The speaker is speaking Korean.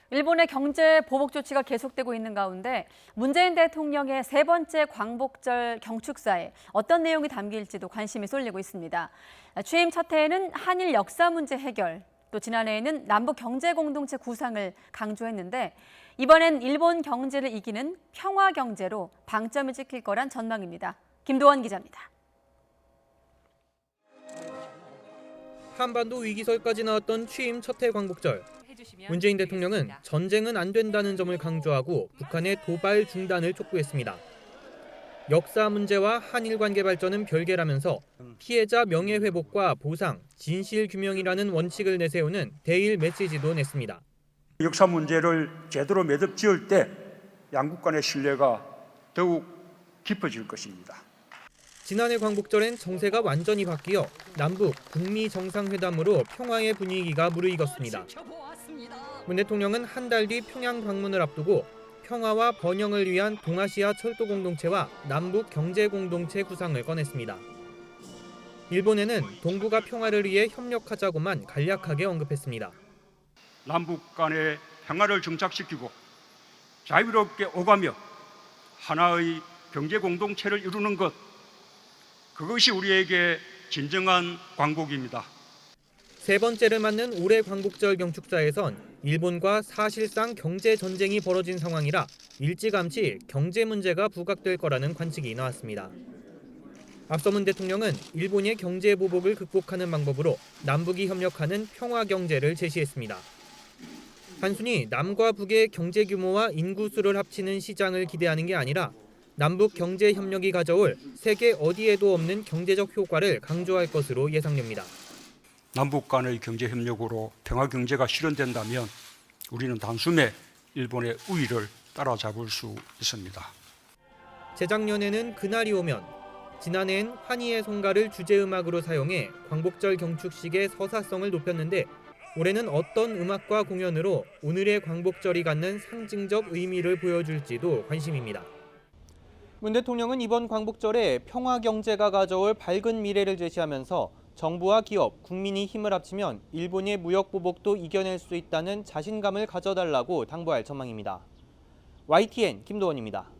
일본의 경제 보복 조치가 계속되고 있는 가운데 문재인 대통령의 세 번째 광복절 경축사에 어떤 내용이 담길지도 관심이 쏠리고 있습니다. 취임 첫 해에는 한일 역사 문제 해결, 또 지난해에는 남북 경제 공동체 구상을 강조했는데 이번엔 일본 경제를 이기는 평화 경제로 방점을 찍힐 거란 전망입니다. 김도원 기자입니다. 한반도 위기설까지 나왔던 취임 첫 해 광복절. 문재인 대통령은 전쟁은 안 된다는 점을 강조하고 북한의 도발 중단을 촉구했습니다. 역사 문제와 한일 관계 발전은 별개라면서 피해자 명예회복과 보상, 진실규명이라는 원칙을 내세우는 대일 메시지도 냈습니다. 역사 문제를 제대로 매듭 지을 때 양국 간의 신뢰가 더욱 깊어질 것입니다. 지난해 광복절엔 정세가 완전히 바뀌어 남북 북미 정상회담으로 평화의 분위기가 무르익었습니다. 문 대통령은 한 달 뒤 평양 방문을 앞두고 평화와 번영을 위한 동아시아 철도 공동체와 남북 경제 공동체 구상을 꺼냈습니다. 일본에는 동북아 평화를 위해 협력하자고만 간략하게 언급했습니다. 남북 간의 평화를 정착시키고 자유롭게 오가며 하나의 경제 공동체를 이루는 것, 그것이 우리에게 진정한 광복입니다. 세 번째를 맞는 올해 광복절 경축사에선 일본과 사실상 경제 전쟁이 벌어진 상황이라 일찌감치 경제 문제가 부각될 거라는 관측이 나왔습니다. 앞서 문 대통령은 일본의 경제 보복을 극복하는 방법으로 남북이 협력하는 평화 경제를 제시했습니다. 단순히 남과 북의 경제 규모와 인구수를 합치는 시장을 기대하는 게 아니라 남북 경제 협력이 가져올 세계 어디에도 없는 경제적 효과를 강조할 것으로 예상됩니다. 남북 간의 경제 협력으로 평화 경제가 실현된다면 우리는 단숨에 일본의 우위를 따라잡을 수 있습니다. 재작년에는 그날이 오면, 지난해엔 환희의 송가를 주제음악으로 사용해 광복절 경축식의 서사성을 높였는데 올해는 어떤 음악과 공연으로 오늘의 광복절이 갖는 상징적 의미를 보여줄지도 관심입니다. 문 대통령은 이번 광복절에 평화 경제가 가져올 밝은 미래를 제시하면서 정부와 기업, 국민이 힘을 합치면 일본의 무역 보복도 이겨낼 수 있다는 자신감을 가져달라고 당부할 전망입니다. YTN 김도원입니다.